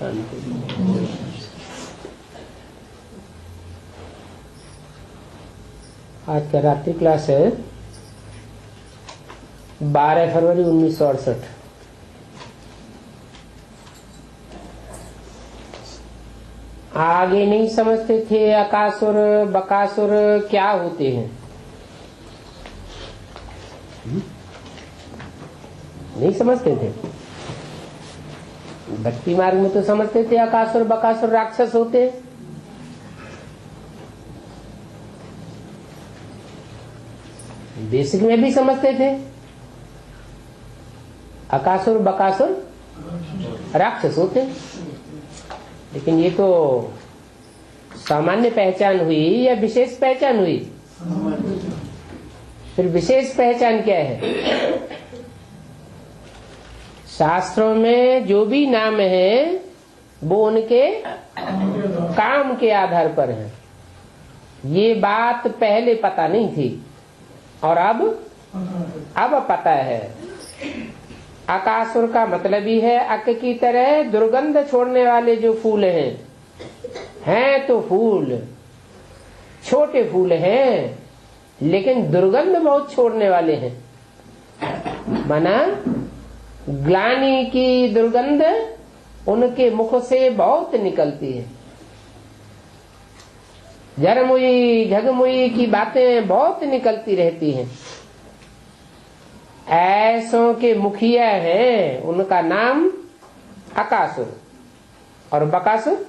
आज का रात्रि क्लास है 12 फरवरी 1968। आगे नहीं समझते थे अकासुर बकासुर क्या होते हैं, नहीं समझते थे। भक्ति मार्ग में तो समझते थे अकासुर बकासुर राक्षस होते हैं। बेसिक में भी समझते थे अकासुर बकासुर राक्षस होते हैं, लेकिन ये तो सामान्य पहचान हुई या विशेष पहचान हुई? फिर विशेष पहचान क्या है? शास्त्रों में जो भी नाम है वो उनके काम के आधार पर है। ये बात पहले पता नहीं थी और अब पता है। अकासुर का मतलब ही है अक की तरह दुर्गंध छोड़ने वाले जो फूल हैं तो फूल छोटे फूल हैं, लेकिन दुर्गंध बहुत छोड़ने वाले हैं। माना ग्लानि की दुर्गंध उनके मुख से बहुत निकलती है। झरमुई झगमुई की बातें बहुत निकलती रहती हैं। ऐसों के मुखिया हैं, उनका नाम अकासुर और बकासुर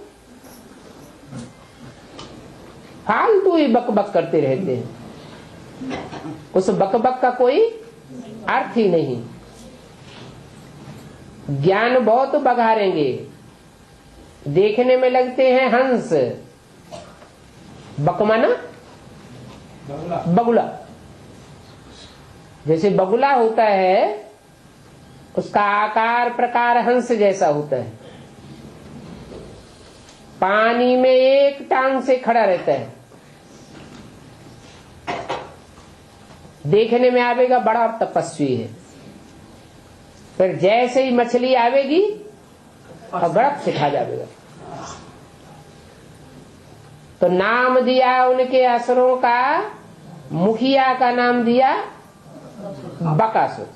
फालतू ही बकबक करते रहते हैं। उस बकबक का कोई अर्थ ही नहीं। ज्ञान बहुत बघारेंगे, देखने में लगते हैं हंस, बकमाना बगुला। जैसे बगुला होता है उसका आकार प्रकार हंस जैसा होता है, पानी में एक टांग से खड़ा रहता है। देखने में आवेगा बड़ा तपस्वी है, फिर जैसे ही मछली आवेगी और गड़क से खा जाएगा। तो नाम दिया उनके असुरों का, मुखिया का नाम दिया बकासुर।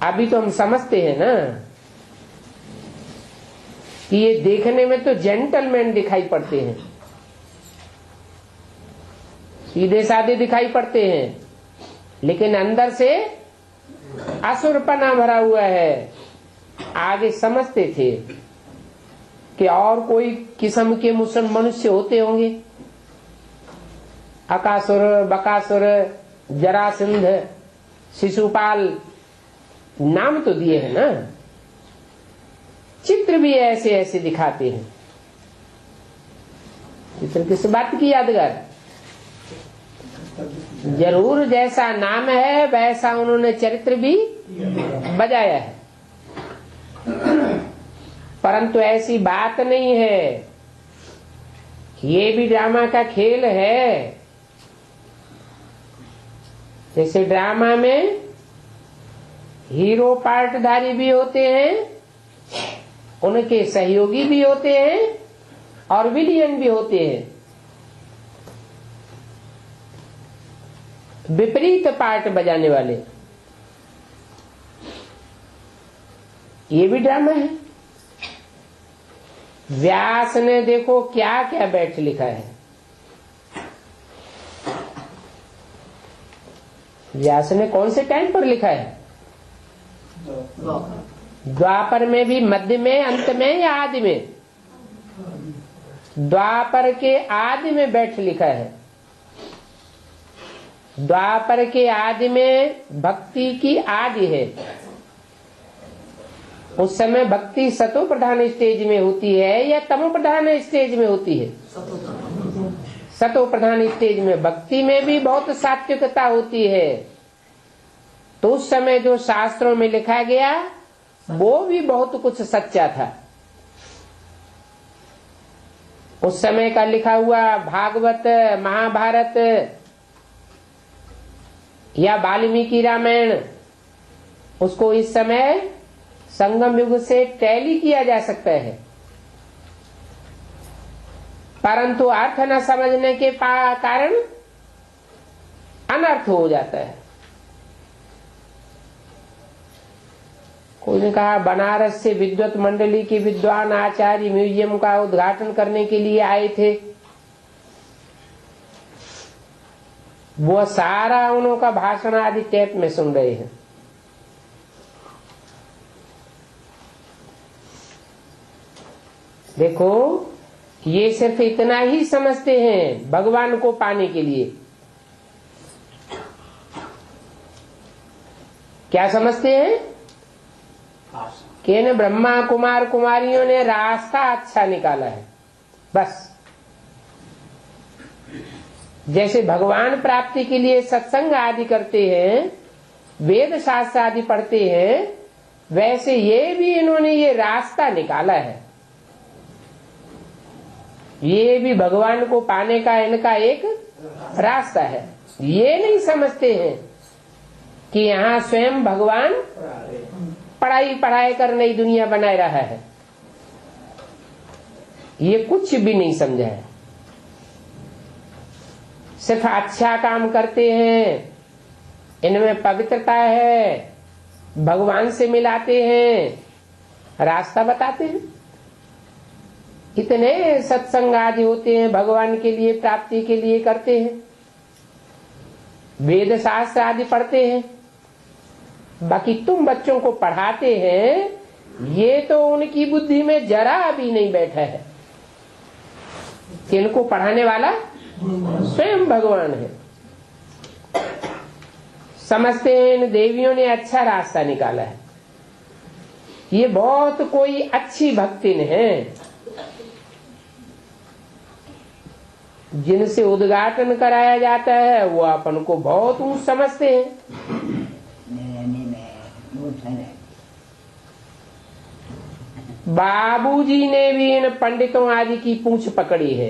अभी तो हम समझते हैं ना कि ये देखने में तो जेंटलमैन दिखाई पड़ते हैं, सीधे साधे दिखाई पड़ते हैं, लेकिन अंदर से असुरपना भरा हुआ है। आगे समझते थे कि और कोई किस्म के मुसलमान मनुष्य होते होंगे, अकासुर बकासुर जरासंध शिशुपाल नाम तो दिए हैं ना, चित्र भी ऐसे ऐसे दिखाते हैं। चित्र किस बात की यादगार? जरूर जैसा नाम है वैसा उन्होंने चरित्र भी बजाया है, परंतु ऐसी बात नहीं है। ये भी ड्रामा का खेल है। जैसे ड्रामा में हीरो पार्टधारी भी होते हैं, उनके सहयोगी भी होते हैं और विलियन भी होते हैं। विपरीत पार्ट बजाने वाले, ये भी ड्रामा है। व्यास ने देखो क्या क्या बैठ लिखा है। व्यास ने कौन से टाइम पर लिखा है? द्वापर में भी, मध्य में, अंत में या आदि में? द्वापर के आदि में बैठ लिखा है। द्वापर के आदि में भक्ति की आदि है। उस समय भक्ति सतो प्रधान स्टेज में होती है या तमो प्रधान स्टेज में होती है? सतो प्रधान स्टेज में। भक्ति में भी बहुत सात्विकता होती है। तो उस समय जो शास्त्रों में लिखा गया वो भी बहुत कुछ सच्चा था। उस समय का लिखा हुआ भागवत, महाभारत या वाल्मीकि रामायण, उसको इस समय संगम युग से टैली किया जा सकता है, परंतु अर्थ न समझने के कारण अनर्थ हो जाता है। कोई ने कहा बनारस से विद्वत मंडली के विद्वान आचार्य म्यूजियम का उद्घाटन करने के लिए आए थे। वो सारा उनका भाषण आदि टेप में सुन रहे हैं। देखो, ये सिर्फ इतना ही समझते हैं भगवान को पाने के लिए। क्या समझते हैं कि न ब्रह्मा कुमार कुमारियों ने रास्ता अच्छा निकाला है, बस। जैसे भगवान प्राप्ति के लिए सत्संग आदि करते हैं, वेद शास्त्र आदि पढ़ते हैं, वैसे ये भी इन्होंने ये रास्ता निकाला है। ये भी भगवान को पाने का इनका एक रास्ता है। ये नहीं समझते हैं कि यहाँ स्वयं भगवान पढ़ाई कर नई दुनिया बनाए रहा है। ये कुछ भी नहीं समझा है। सिर्फ अच्छा काम करते हैं, इनमें पवित्रता है, भगवान से मिलाते हैं, रास्ता बताते हैं। इतने सत्संग आदि होते हैं, भगवान के लिए प्राप्ति के लिए करते हैं, वेद शास्त्र आदि पढ़ते हैं। बाकी तुम बच्चों को पढ़ाते हैं, ये तो उनकी बुद्धि में जरा भी नहीं बैठा है कि इनको पढ़ाने वाला स्वयं भगवान है। समझते हैं इन देवियों ने अच्छा रास्ता निकाला है, ये बहुत कोई अच्छी भक्तिन है। जिनसे उद्घाटन कराया जाता है वो अपन को बहुत ऊंच समझते हैं। बाबूजी ने भी इन पंडितों आदि की पूंछ पकड़ी है।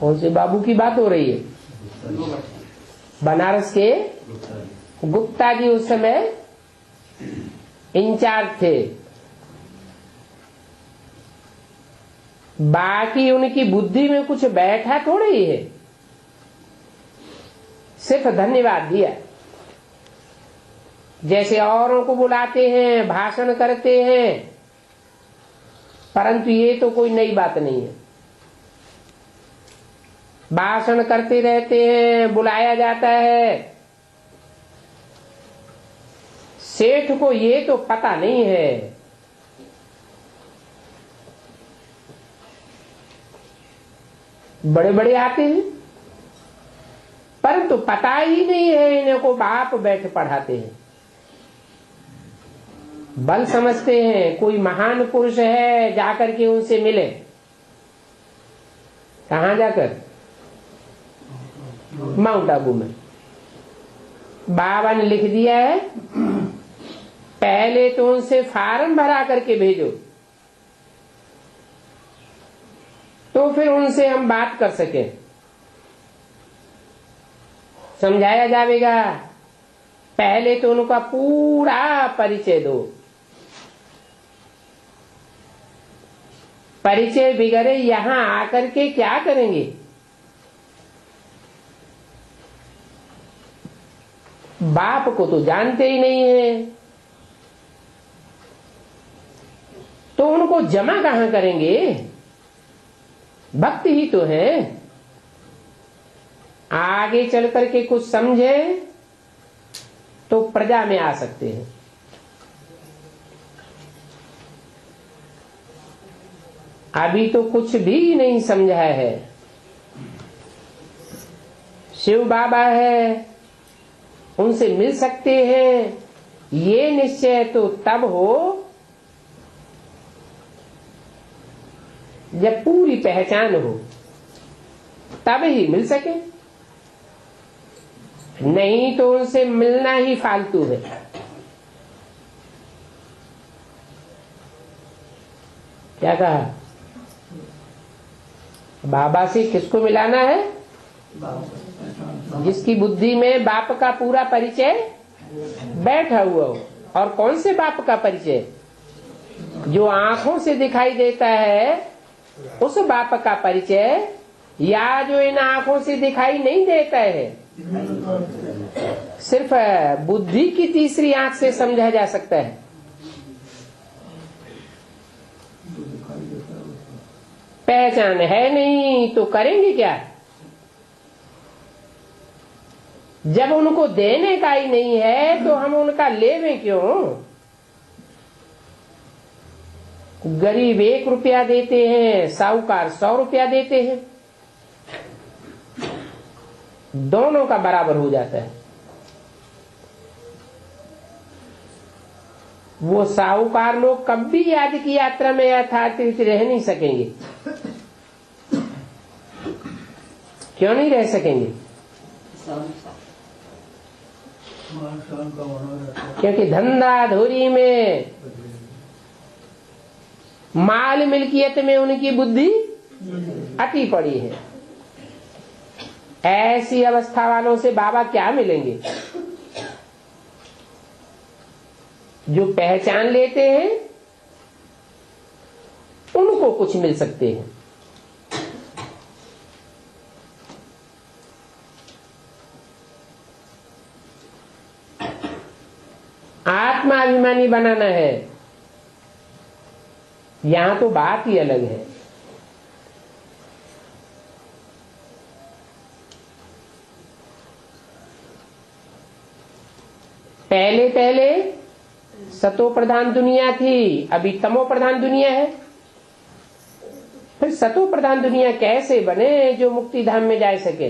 कौन से बाबू की बात हो रही है? बनारस के गुप्ता जी उस समय इंचार्ज थे। बाकी उनकी बुद्धि में कुछ बैठा थोड़ा ही है, सिर्फ धन्यवाद दिया। जैसे औरों को बुलाते हैं, भाषण करते हैं, परंतु ये तो कोई नई बात नहीं है। भाषण करते रहते हैं, बुलाया जाता है। सेठ को ये तो पता नहीं है बड़े बड़े आते हैं, परंतु पता ही नहीं है इनको बाप बैठ पढ़ाते हैं। बल समझते हैं कोई महान पुरुष है, जाकर के उनसे मिले। कहाँ जाकर? माउंट आबू में। बाबा ने लिख दिया है, पहले तो उनसे फार्म भरा करके भेजो, तो फिर उनसे हम बात कर सके, समझाया जाएगा। पहले तो उनका पूरा परिचय दो। परिचय बिगड़े यहां आकर के क्या करेंगे? बाप को तो जानते ही नहीं है, तो उनको जमा कहां करेंगे? भक्त ही तो है। आगे चल करके कुछ समझे तो प्रजा में आ सकते हैं। अभी तो कुछ भी नहीं समझा है। शिव बाबा है, उनसे मिल सकते हैं, ये निश्चय तो तब हो जब पूरी पहचान हो, तब ही मिल सके। नहीं तो उनसे मिलना ही फालतू है। क्या कहा? बाबा से किसको मिलाना है? जिसकी बुद्धि में बाप का पूरा परिचय बैठा हुआ हो। और कौन से बाप का परिचय? जो आंखों से दिखाई देता है उस बाप का परिचय, या जो इन आंखों से दिखाई नहीं देता है, सिर्फ बुद्धि की तीसरी आंख से समझा जा सकता है। पहचान है नहीं तो करेंगे क्या? जब उनको देने का ही नहीं है तो हम उनका लेवें क्यों? गरीब 1 रुपया देते हैं, साहूकार 100 रुपया देते हैं, दोनों का बराबर हो जाता है। वो साहूकार लोग कभी याद की यात्रा में यथार्थ रह नहीं सकेंगे। क्यों नहीं रह सकेंगे? क्योंकि धंधा धोरी में, माल मिल्कियत में उनकी बुद्धि अटी पड़ी है। ऐसी अवस्था वालों से बाबा क्या मिलेंगे? जो पहचान लेते हैं उनको कुछ मिल सकते हैं। आत्माभिमानी बनाना है, यहां तो बात ही अलग है। पहले पहले सतो प्रधान दुनिया थी, अभी तमो प्रधान दुनिया है। फिर सतो प्रधान दुनिया कैसे बने जो मुक्ति धाम में जा सके?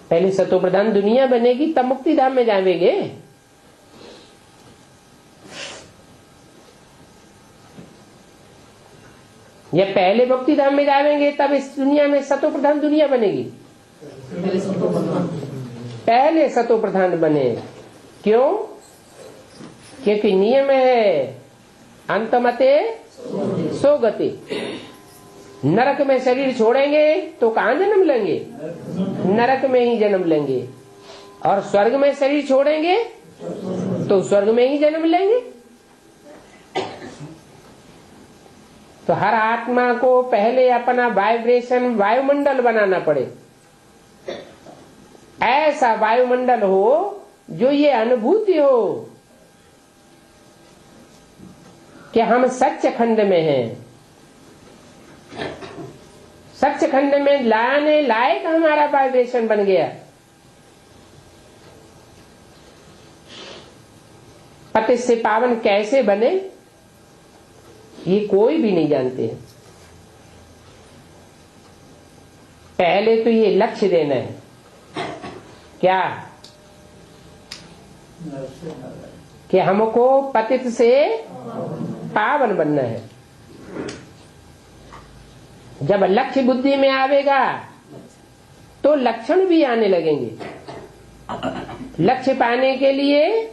पहले सतो प्रधान दुनिया बनेगी तब मुक्ति धाम में जाएंगे। या पहले मुक्ति धाम में जाएंगे तब इस दुनिया में सतो प्रधान दुनिया बनेगी? पहले सतो प्रधान बने। क्यों? क्योंकि नियम है अंतमते सो गति। नरक में शरीर छोड़ेंगे तो कहां जन्म लेंगे? नरक में ही जन्म लेंगे। और स्वर्ग में शरीर छोड़ेंगे तो स्वर्ग में ही जन्म लेंगे। तो हर आत्मा को पहले अपना वाइब्रेशन वायुमंडल बनाना पड़े। ऐसा वायुमंडल हो जो ये अनुभूति हो कि हम सच्च खंड में हैं। सच्च खंड में लाने लायक हमारा वाइब्रेशन बन गया। पतित से पावन कैसे बने ये कोई भी नहीं जानते हैं। पहले तो ये लक्ष्य देना है। क्या? कि हमको पतित से पावन बनना है। जब लक्ष्य बुद्धि में आवेगा तो लक्षण भी आने लगेंगे। लक्ष्य पाने के लिए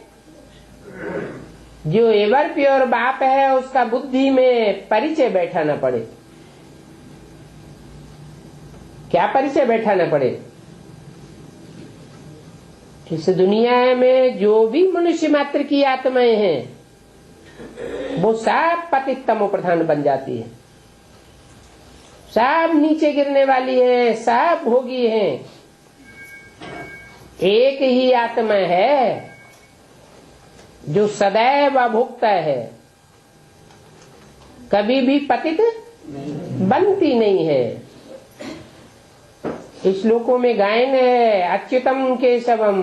जो एवर प्योर बाप है उसका बुद्धि में परिचय बैठाना पड़े। क्या परिचय बैठाना पड़े? इस दुनिया में जो भी मनुष्य मात्र की आत्माएं हैं वो सब पतित तमो प्रधान बन जाती है। सब नीचे गिरने वाली है, सब भोगी हैं। एक ही आत्मा है जो सदैव अभुक्त है, कभी भी पतित बनती नहीं है। इस श्लोकों में गायन है अच्युतम केशवम।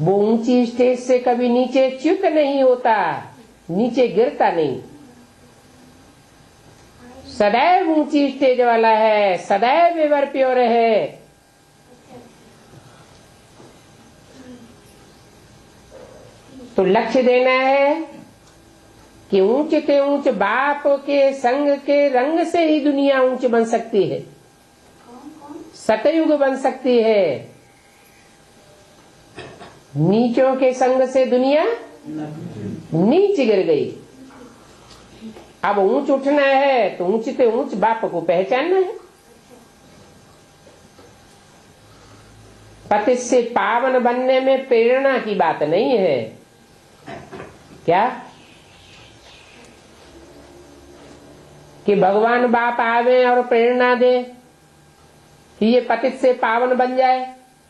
वो ऊंची स्टेज से कभी नीचे च्युत नहीं होता, नीचे गिरता नहीं। सदैव ऊंची स्टेज वाला है, सदैव एवर प्योर है। तो लक्ष्य देना है कि ऊंच से ऊंच बाप के संग के रंग से ही दुनिया ऊंच बन सकती है, सतयुग बन सकती है। नीचों के संग से दुनिया नीचे गिर गई। अब ऊंच उठना है तो ऊंच से ऊंच बाप को पहचानना है। पति से पावन बनने में प्रेरणा की बात नहीं है। क्या कि भगवान बाप आवे और प्रेरणा दे कि ये पतित से पावन बन जाए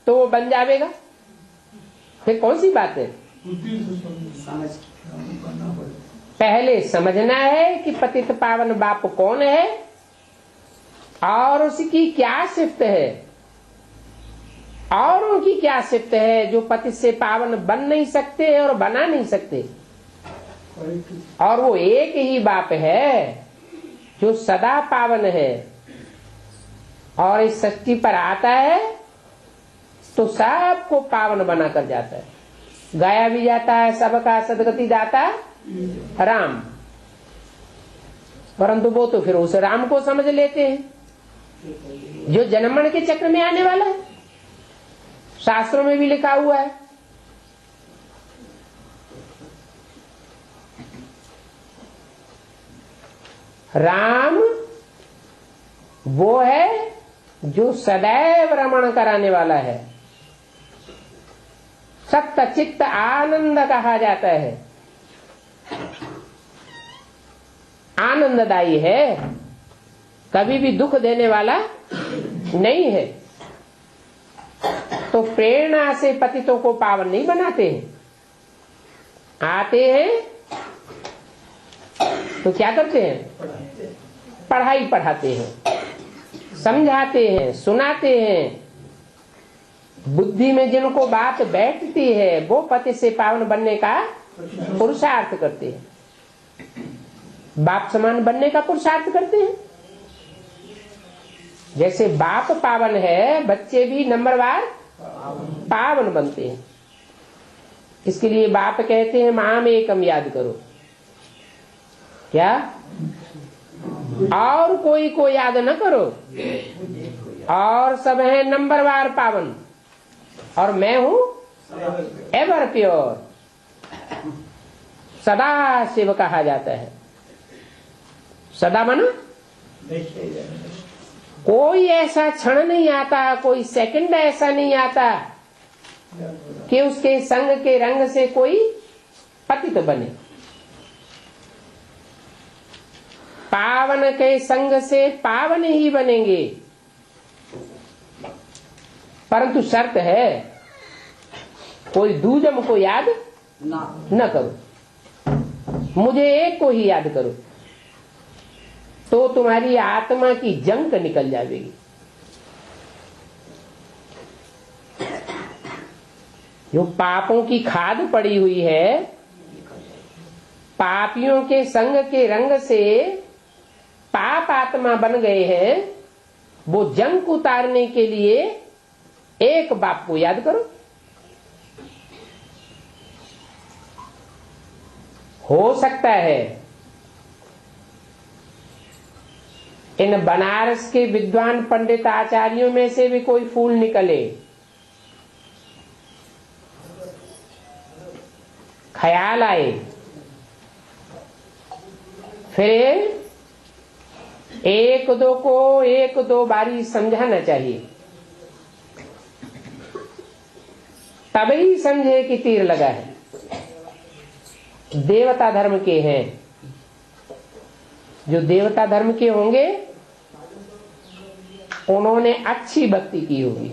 तो वो बन जाएगा? फिर कौन सी बात है? पहले समझना है कि पतित पावन बाप कौन है और उसकी क्या सिफ्त है और उनकी क्या सिफ्त है जो पति से पावन बन नहीं सकते और बना नहीं सकते। और वो एक ही बाप है जो सदा पावन है और इस सृष्टि पर आता है तो सबको पावन बना कर जाता है। गाया भी जाता है सबका सदगति दाता राम, परंतु वो तो फिर उस राम को समझ लेते हैं जो जन्मण के चक्र में आने वाला है। शास्त्रों में भी लिखा हुआ है राम वो है जो सदैव रमण कराने वाला है। सत्य चित्त आनंद कहा जाता है, आनंददायी है, कभी भी दुख देने वाला नहीं है। तो प्रेरणा से पतितों को पावन नहीं बनाते हैं। आते हैं तो क्या करते हैं? पढ़ाई पढ़ाते हैं, समझाते हैं, सुनाते हैं। बुद्धि में जिनको बात बैठती है वो पति से पावन बनने का पुरुषार्थ करते हैं, बाप समान बनने का पुरुषार्थ करते हैं। जैसे बाप पावन है बच्चे भी नंबरवार पावन बनते हैं। इसके लिए बाप कहते हैं माम एकम याद करो। क्या? और कोई को याद न करो, और सब है नंबरवार पावन और मैं हूं एवर प्योर। सदा शिव कहा जाता है। सदा माना कोई ऐसा क्षण नहीं आता, कोई सेकंड ऐसा नहीं आता कि उसके संग के रंग से कोई पतित बने। पावन के संग से पावन ही बनेंगे, परंतु शर्त है कोई दूजम को याद न करो, मुझे एक को ही याद करो, तो तुम्हारी आत्मा की जंक निकल जाएगी। जो पापों की खाद पड़ी हुई है, पापियों के संग के रंग से पाप आत्मा बन गए हैं, वो जंक उतारने के लिए एक बाप को याद करो। हो सकता है इन बनारस के विद्वान पंडित आचार्यों में से भी कोई फूल निकले। ख्याल आए, फिर एक दो बारी समझाना चाहिए, तभी समझे कि तीर लगा है। देवता धर्म के हैं, जो देवता धर्म के होंगे उन्होंने अच्छी भक्ति की होगी।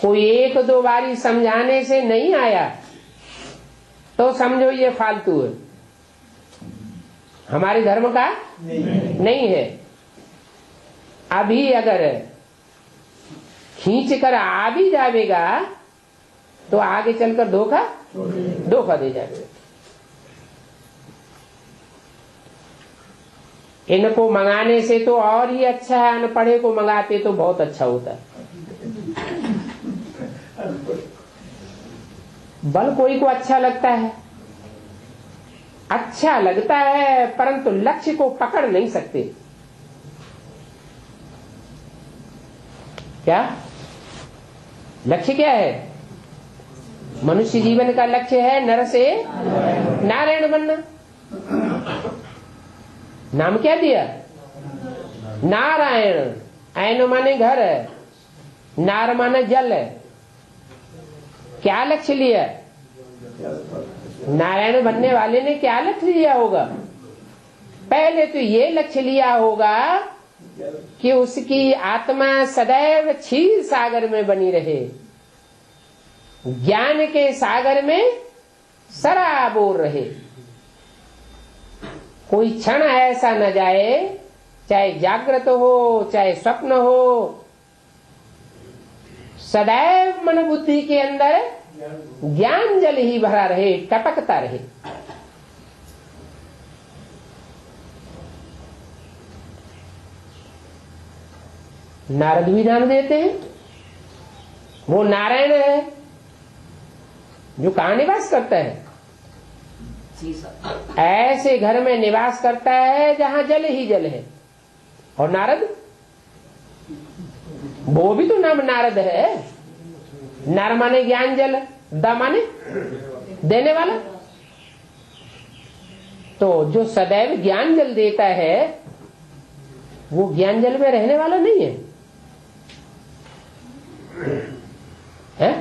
कोई एक दो बारी समझाने से नहीं आया तो समझो ये फालतू है, हमारे धर्म का नहीं है। अभी अगर खींच कर आ भी जाएगा तो आगे चलकर धोखा दे जाएगा। इनको मंगाने से तो और ही अच्छा है, अनपढ़े को मंगाते तो बहुत अच्छा होता है। बल कोई को अच्छा लगता है, अच्छा लगता है, परंतु लक्ष्य को पकड़ नहीं सकते। क्या लक्ष्य क्या है? मनुष्य जीवन का लक्ष्य है नर से नारायण बनना। नाम क्या दिया? नारायण। ऐन माने घर है, नार माने जल है। क्या लक्ष्य लिया? नारायण बनने वाले ने क्या लक्ष्य लिया होगा? पहले तो ये लक्ष्य लिया होगा कि उसकी आत्मा सदैव क्षीर सागर में बनी रहे, ज्ञान के सागर में सराबोर रहे। कोई क्षण ऐसा न जाए, चाहे जागृत हो चाहे स्वप्न हो, सदैव मन बुद्धि के अंदर ज्ञान जल ही भरा रहे, टपकता रहे। नारद भी नाम देते हैं, वो नारायण है जो कहाँ निवास करता है? ऐसे घर में निवास करता है जहां जल ही जल है। और नारद, वो भी तो नाम नारद है। नार माने ज्ञान जल, द माने देने वाला। तो जो सदैव ज्ञान जल देता है वो ज्ञान जल में रहने वाला नहीं है, है?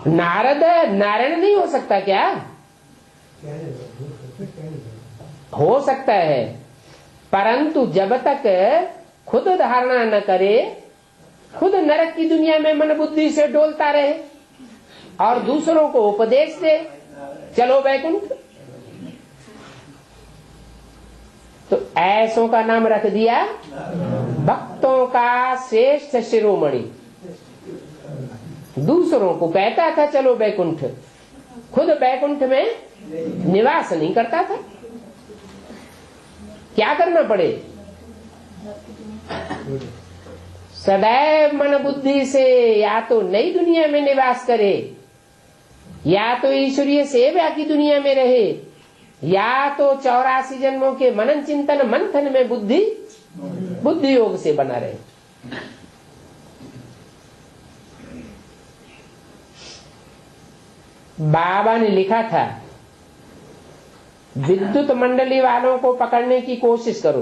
नारद नारायण नहीं हो सकता क्या? हो सकता है, परंतु जब तक खुद धारणा न करे, खुद नरक की दुनिया में मन बुद्धि से डोलता रहे और दूसरों को उपदेश दे चलो वैकुंठ, तो ऐसों का नाम रख दिया भक्तों का श्रेष्ठ शिरोमणि। दूसरों को कहता था चलो वैकुंठ, खुद वैकुंठ में निवास नहीं करता था। क्या करना पड़े? सदैव मन बुद्धि से या तो नई दुनिया में निवास करे, या तो ईश्वरीय सेवा की दुनिया में रहे, या तो 84 जन्मों के मनन चिंतन मंथन में बुद्धि योग से बना रहे। बाबा ने लिखा था, विद्युत मंडली वालों को पकड़ने की कोशिश करो।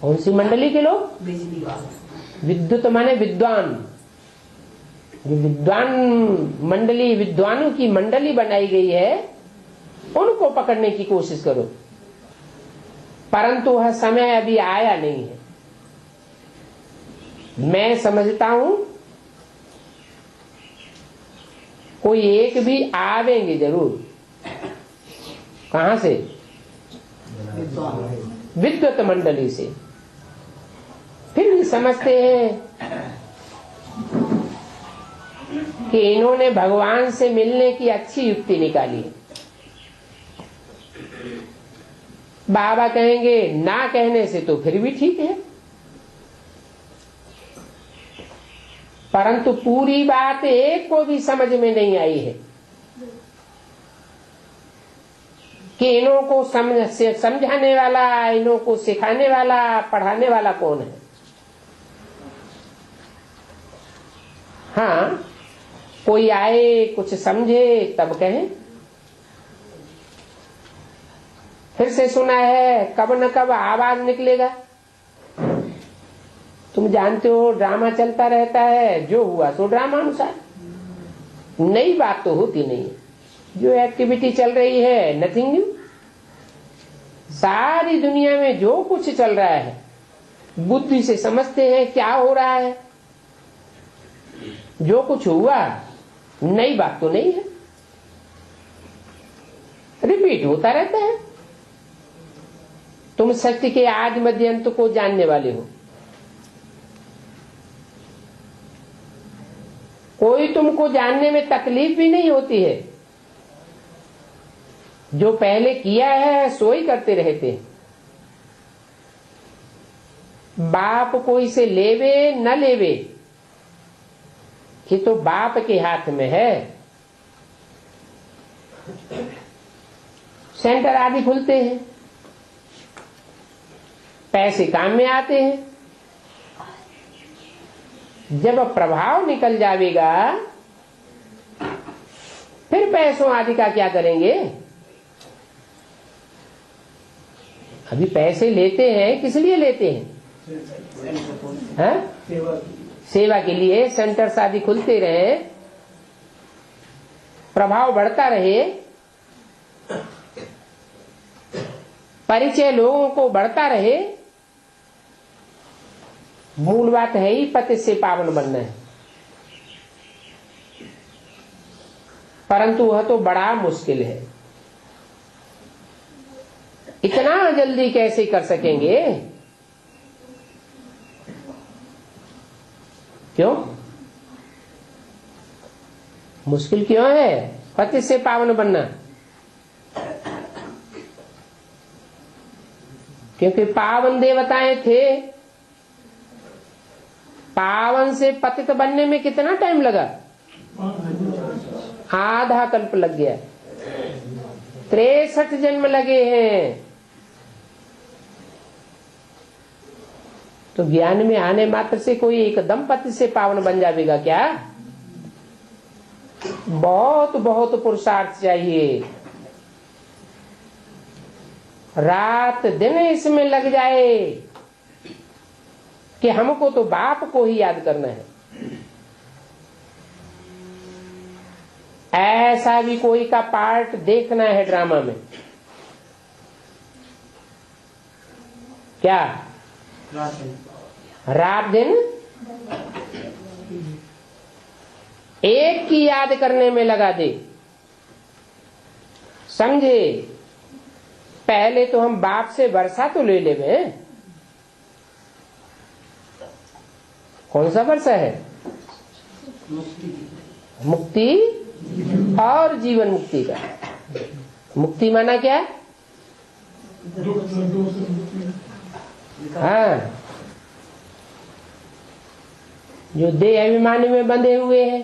कौन सी मंडली के लोग? बिजली वाले। विद्युत माने विद्वान। जो विद्वान मंडली, विद्वानों की मंडली बनाई गई है, उनको पकड़ने की कोशिश करो। परंतु वह समय अभी आया नहीं है। मैं समझता हूं कोई एक भी आवेंगे जरूर। कहां से? विद्युत मंडली से। फिर भी समझते हैं कि इन्होंने भगवान से मिलने की अच्छी युक्ति निकाली है। बाबा कहेंगे ना कहने से तो फिर भी ठीक है, परंतु पूरी बात एक को भी समझ में नहीं आई है कि इन्हों को समझाने वाला, इन्हों को सिखाने वाला, पढ़ाने वाला कौन है। हाँ, कोई आए कुछ समझे तब कहें। फिर से सुना है कब न कब आवाज निकलेगा। तुम जानते हो ड्रामा चलता रहता है, जो हुआ सो ड्रामा अनुसार, नई बात तो होती नहीं। जो एक्टिविटी चल रही है नथिंग न्यू। सारी दुनिया में जो कुछ चल रहा है बुद्धि से समझते हैं क्या हो रहा है। जो कुछ हुआ नई बात तो नहीं है, रिपीट होता रहता है। तुम सत्य के आदि मध्य अंत को जानने वाले हो, कोई तुमको जानने में तकलीफ भी नहीं होती है। जो पहले किया है सो ही करते रहते हैं। बाप कोई से लेवे न लेवे ये तो बाप के हाथ में है। सेंटर आदि खुलते हैं, पैसे काम में आते हैं। जब प्रभाव निकल जाएगा फिर पैसों आदि का क्या करेंगे? अभी पैसे लेते हैं, किस लिए लेते हैं? सेवा के लिए। सेंटर्स आदि खुलते रहे, प्रभाव बढ़ता रहे, परिचय लोगों को बढ़ता रहे। मूल बात है ही पति से पावन बनना है, परंतु वह तो बड़ा मुश्किल है। इतना जल्दी कैसे कर सकेंगे? क्यों मुश्किल क्यों है पति से पावन बनना? क्योंकि पावन देवताएं थे। पावन से पतित बनने में कितना टाइम लगा? आधा कल्प लग गया। 63 जन्म लगे हैं। तो ज्ञान में आने मात्र से कोई एकदम पति से पावन बन जाएगा क्या? बहुत बहुत पुरुषार्थ चाहिए। रात दिन इसमें लग जाए कि हमको तो बाप को ही याद करना है। ऐसा भी कोई का पार्ट देखना है ड्रामा में क्या? रात दिन एक की याद करने में लगा दे। समझे? पहले तो हम बाप से वर्षा तो ले लेंगे। कौन सा वर्षा है? मुक्ति और जीवन मुक्ति का। मुक्ति माना क्या? हाँ, जो देह अभिमानी में बंधे हुए हैं,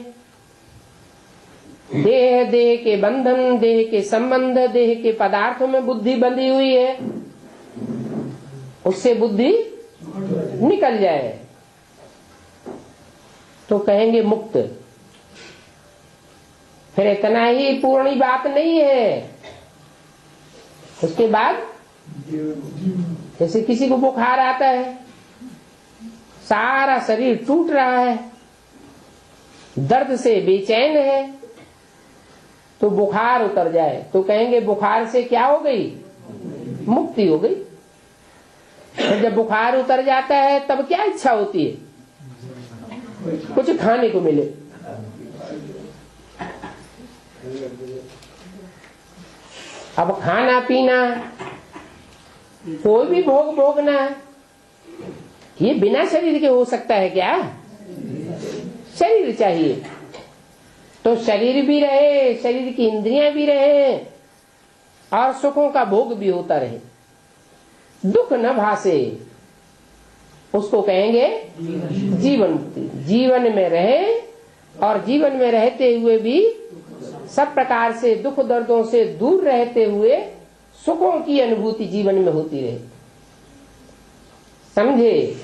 देह के बंधन, देह के संबंध, देह के पदार्थों में बुद्धि बंधी हुई है, उससे बुद्धि निकल जाए तो कहेंगे मुक्त। फिर इतना ही पूर्ण बात नहीं है। उसके बाद जैसे किसी को बुखार आता है, सारा शरीर टूट रहा है, दर्द से बेचैन है, तो बुखार उतर जाए तो कहेंगे बुखार से क्या हो गई? मुक्ति हो गई। और जब बुखार उतर जाता है तब क्या इच्छा होती है? कुछ खाने को मिले। अब खाना पीना, कोई भी भोग भोगना, ये बिना शरीर के हो सकता है क्या? शरीर चाहिए। तो शरीर भी रहे, शरीर की इंद्रियां भी रहे और सुखों का भोग भी होता रहे, दुख न भासे, उसको कहेंगे जीवन मुक्ति। जीवन में रहे और जीवन में रहते हुए भी सब प्रकार से दुख दर्दों से दूर रहते हुए सुखों की अनुभूति जीवन में होती रहे। समझे?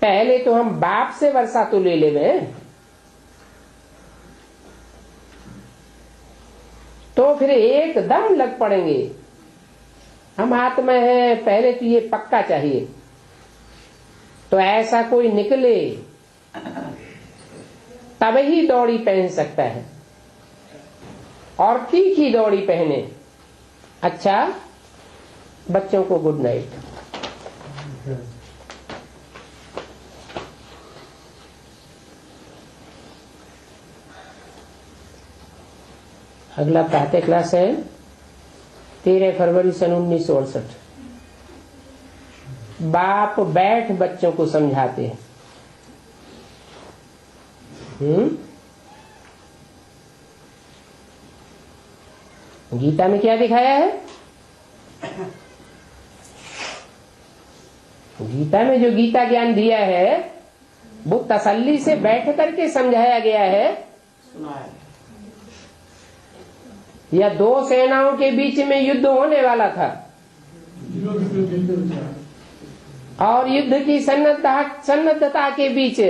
पहले तो हम बाप से वर्षा तो ले लेवे, तो फिर एकदम लग पड़ेंगे। हम आत्मा है, पहले तो ये पक्का चाहिए। तो ऐसा कोई निकले तब ही दौड़ी पहन सकता है, और तीखी दौड़ी पहने। अच्छा, बच्चों को गुड नाइट। अगला प्रातः क्लास है 13 फरवरी सन 1968। बाप बैठ बच्चों को समझाते हैं। गीता में क्या दिखाया है? गीता में जो गीता ज्ञान दिया है वो तसल्ली से बैठ करके समझाया गया है, या दो सेनाओं के बीच में युद्ध होने वाला था और युद्ध की सन्नद्धता के बीच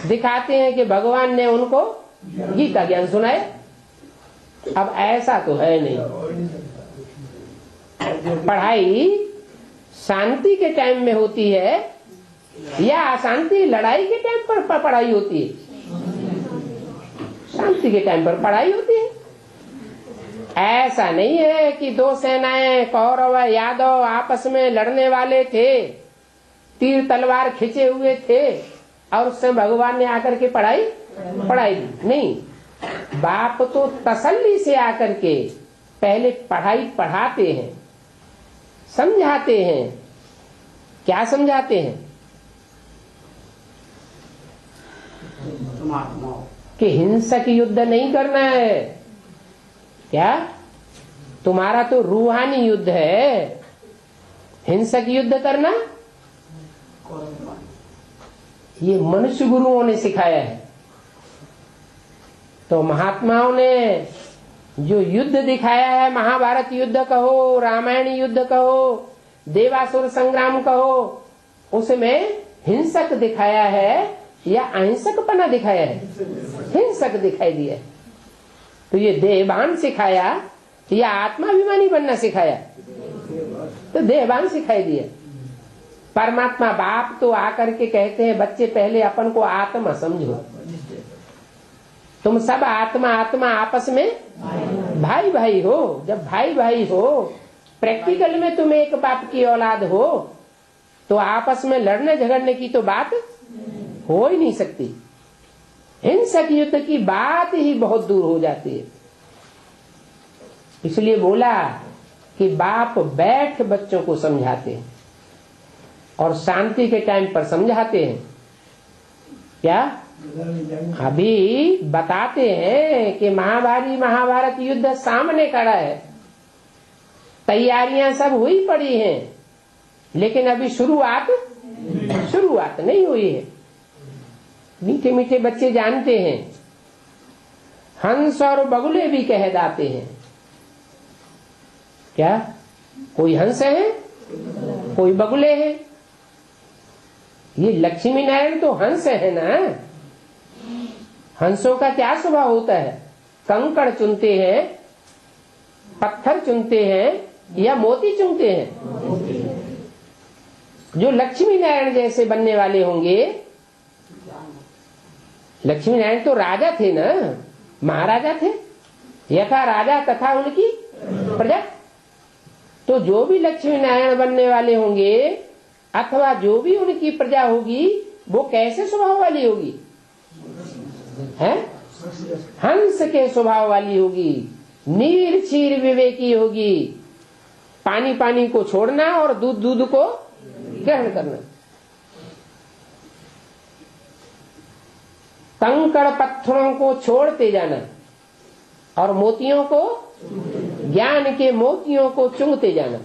दिखाते हैं कि भगवान ने उनको गीता ज्ञान सुनाए। अब ऐसा तो है नहीं। पढ़ाई शांति के टाइम में होती है या अशांति लड़ाई के टाइम पर पढ़ाई होती है? शांति के टाइम पर पढ़ाई होती है। ऐसा नहीं है कि दो सेनाएं कौरव यादव आपस में लड़ने वाले थे, तीर तलवार खिंचे हुए थे और उससे भगवान ने आकर के पढ़ाई दी। नहीं, बाप तो तसल्ली से आकर के पहले पढ़ाई पढ़ाते हैं, समझाते हैं। क्या समझाते हैं? कि हिंसक युद्ध नहीं करना है। क्या? तुम्हारा तो रूहानी युद्ध है, हिंसक युद्ध करना ये मनुष्य गुरुओं ने सिखाया है। तो महात्माओं ने जो युद्ध दिखाया है, महाभारत युद्ध कहो, रामायण युद्ध कहो, देवासुर संग्राम कहो, उसमें हिंसक दिखाया है या अहिंसकपना दिखाया है? हिंसक दिखाई दिया। तो ये देहभान सिखाया या आत्माभिमानी बनना सिखाया? तो देहभान सिखाई दिया। परमात्मा बाप तो आकर के कहते हैं, बच्चे पहले अपन को आत्मा समझो, तुम सब आत्मा आत्मा आपस में भाई भाई हो। जब भाई भाई हो, प्रैक्टिकल में तुम एक बाप की औलाद हो, तो आपस में लड़ने झगड़ने की तो बात हो ही नहीं सकती। हिंसक युद्ध की बात ही बहुत दूर हो जाती है। इसलिए बोला कि बाप बैठ बच्चों को समझाते हैं और शांति के टाइम पर समझाते हैं। क्या? अभी बताते हैं कि महाभारत युद्ध सामने खड़ा है, तैयारियां सब हुई पड़ी हैं, लेकिन अभी शुरुआत नहीं हुई है। मीठे मीठे बच्चे जानते हैं, हंस और बगुले भी कहलाते हैं। क्या? कोई हंस है, कोई बगुले हैं। ये लक्ष्मी नारायण तो हंस है ना। हंसों का क्या स्वभाव होता है? कंकड़ चुनते हैं, पत्थर चुनते हैं या मोती चुनते हैं। जो लक्ष्मी नारायण जैसे बनने वाले होंगे, लक्ष्मी नारायण तो राजा थे ना, महाराजा थे। यथा राजा तथा उनकी प्रजा। तो जो भी लक्ष्मी नारायण बनने वाले होंगे अथवा जो भी उनकी प्रजा होगी, वो कैसे स्वभाव वाली होगी? है? हंस के स्वभाव वाली होगी, नीर क्षीर विवेकी होगी। पानी पानी को छोड़ना और दूध दूध को ग्रहण करना। कंकड़ पत्थरों को छोड़ते जाना और मोतियों को, ज्ञान के मोतियों को चुंगते जाना।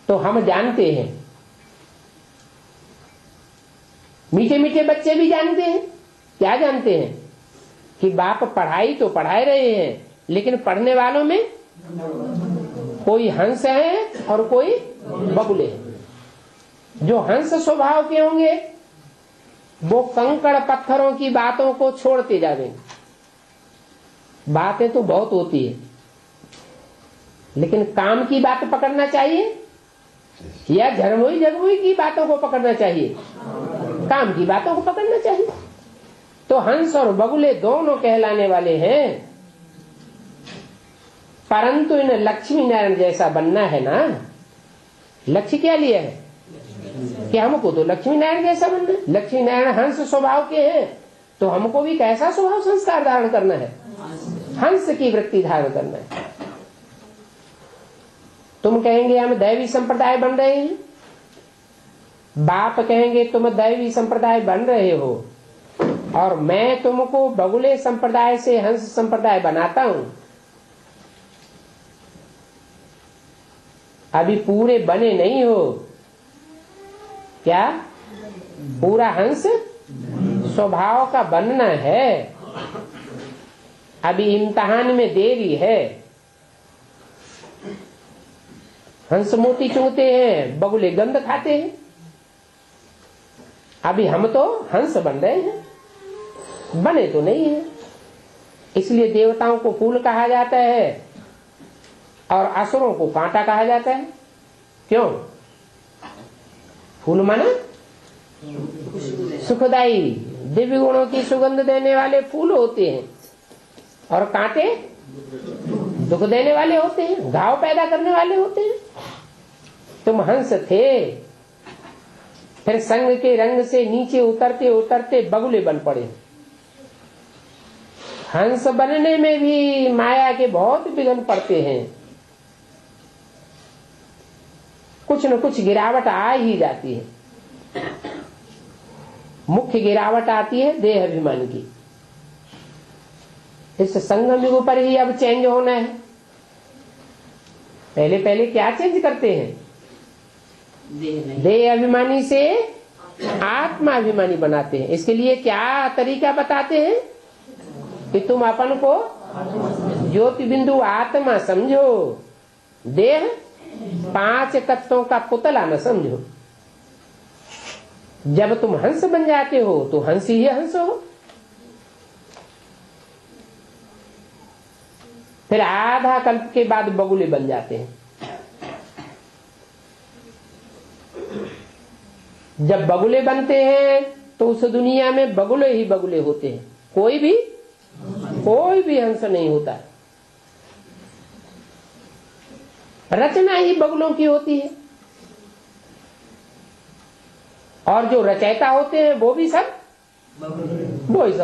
तो हम जानते हैं, मीठे मीठे बच्चे भी जानते हैं। क्या जानते हैं? कि बाप पढ़ाई तो पढ़ाए रहे हैं, लेकिन पढ़ने वालों में कोई हंस है और कोई बगुले हैं। जो हंस स्वभाव के होंगे वो कंकड़ पत्थरों की बातों को छोड़ते जाएंगे। बातें तो बहुत होती है, लेकिन काम की बात पकड़ना चाहिए या झरमोई झगमुई की बातों को पकड़ना चाहिए? काम की बातों को पकड़ना चाहिए। तो हंस और बगुले दोनों कहलाने वाले हैं, परंतु इन लक्ष्मी नारायण जैसा बनना है ना। लक्ष्य क्या लिया है? कि हमको तो लक्ष्मी नारायण जैसा बनना है। लक्ष्मी नारायण हंस स्वभाव के हैं, तो हमको भी कैसा स्वभाव संस्कार धारण करना है? हंस की वृत्ति धारण करना है। तुम कहेंगे हम दैवी संप्रदाय बन रहे हैं, बाप कहेंगे तुम दैवी संप्रदाय बन रहे हो, और मैं तुमको बगुले संप्रदाय से हंस संप्रदाय बनाता हूं। अभी पूरे बने नहीं हो। क्या? पूरा हंस स्वभाव का बनना है। अभी इम्तिहान में देरी है। हंस मोती चुगते हैं, बगुले गंध खाते हैं। अभी हम तो हंस बन रहे हैं, बने तो नहीं है। इसलिए देवताओं को फूल कहा जाता है और असुरों को कांटा कहा जाता है। क्यों? फूल माना सुखदाई, दिव्य गुणों की सुगंध देने वाले फूल होते हैं, और कांटे दुख देने वाले होते हैं, घाव पैदा करने वाले होते हैं। तुम हंस थे, फिर संग के रंग से नीचे उतरते उतरते बगुले बन पड़े। हंस बनने में भी माया के बहुत विघ्न पड़ते हैं, कुछ न कुछ गिरावट आ ही जाती है। मुख्य गिरावट आती है देह अभिमान की। इस संगम युग पर ही अब चेंज होना है। पहले पहले क्या चेंज करते हैं? देह अभिमानी से आत्मा अभिमानी बनाते हैं। इसके लिए क्या तरीका बताते हैं कि तुम अपन को ज्योति बिंदु आत्मा समझो, देह 5 तत्वों का पुतला न समझो। जब तुम हंस बन जाते हो तो हंस ही हंस हो। फिर आधा कल्प के बाद बगुले बन जाते हैं। जब बगुले बनते हैं तो उस दुनिया में बगुले ही बगुले होते हैं, कोई भी हंस नहीं होता। रचना ही बगुलों की होती है, और जो रचयिता होते हैं वो ही सब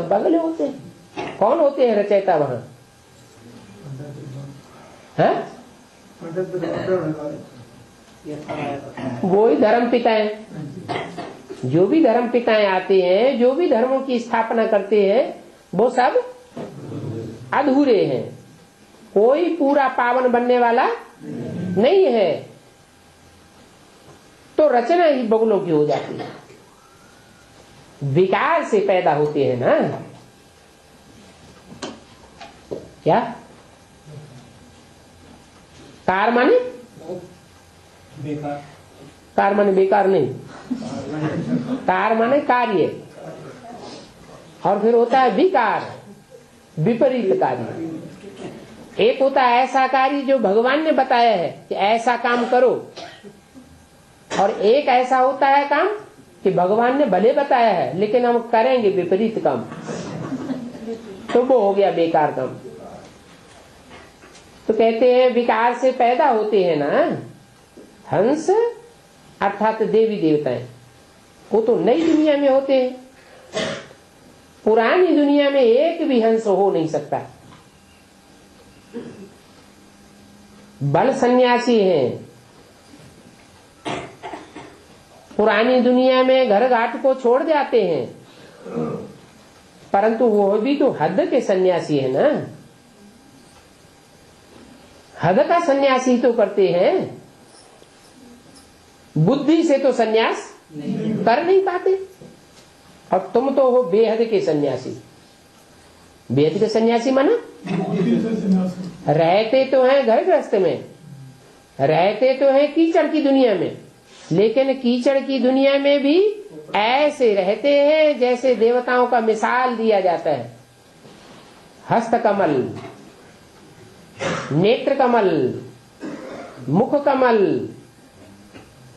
बगुले होते हैं। कौन होते हैं रचयिता वहां? है वो ही धर्म पिताएं। जो भी धर्म पिताएं आते हैं, जो भी धर्मों की स्थापना करते हैं, वो सब अधूरे हैं। कोई पूरा पावन बनने वाला नहीं है। तो रचना ही बगुलों की हो जाती है। विकार से पैदा होते हैं ना। क्या कार माने बेकार? कार माने बेकार नहीं, कार माने कार्य, और फिर होता है विकार, विपरीत कार्य। एक होता है ऐसा कार्य जो भगवान ने बताया है कि ऐसा काम करो, और एक ऐसा होता है काम कि भगवान ने भले बताया है लेकिन हम करेंगे विपरीत काम, तो वो हो गया बेकार काम। तो कहते हैं विकार से पैदा होते हैं ना हंस, अर्थात देवी देवताएं। वो तो नई दुनिया में होते हैं, पुरानी दुनिया में एक भी हंस हो नहीं सकता। बल सन्यासी हैं। पुरानी दुनिया में घर घाट को छोड़ जाते हैं, परंतु वो भी तो हद के सन्यासी है ना। हद का सन्यासी तो करते हैं, बुद्धि से तो सन्यास कर नहीं पाते। और तुम तो हो बेहद के सन्यासी। बेहद के सन्यासी माना रहते तो हैं घर गृहस्थ में, रहते तो हैं कीचड़ की दुनिया में, लेकिन कीचड़ की दुनिया में भी ऐसे रहते हैं जैसे देवताओं का मिसाल दिया जाता है। हस्त कमल, नेत्र कमल, मुख कमल,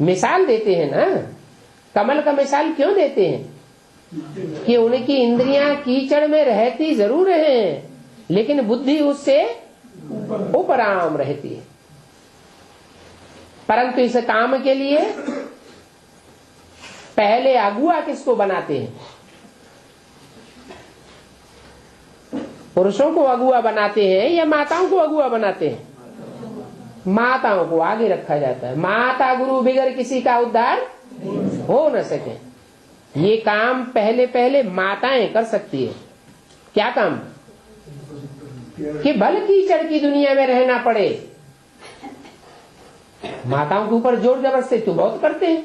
मिसाल देते हैं ना। कमल का मिसाल क्यों देते हैं? कि उनकी इंद्रियां कीचड़ में रहती जरूर हैं, लेकिन बुद्धि उससे उपराम रहती है। परंतु इस काम के लिए पहले अगुआ किसको बनाते हैं? पुरुषों को अगुआ बनाते हैं या माताओं को अगुआ बनाते हैं? माताओं को आगे रखा जाता है। माता गुरु बिगर किसी का उद्धार हो न सके। ये काम पहले पहले माताएं कर सकती है। क्या काम? कि भले कीचड़ की दुनिया में रहना पड़े। माताओं के ऊपर जोर जबरदस्ती तो बहुत करते हैं,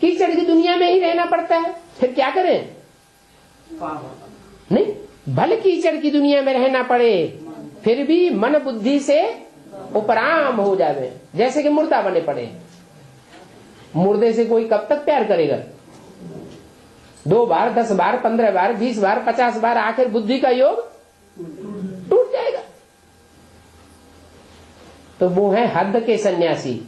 कीचड़ की दुनिया में ही रहना पड़ता है, फिर क्या करें? नहीं, भले कीचड़ की दुनिया में रहना पड़े, फिर भी मन बुद्धि से उपराम हो जावे, जैसे कि मुर्दा बने पड़े। मुर्दे से कोई कब तक प्यार करेगा? 2 बार, 10 बार, 15 बार, 20 बार, 50 बार, आखिर बुद्धि का योग टूट जाएगा। तो वो है हद के सन्यासी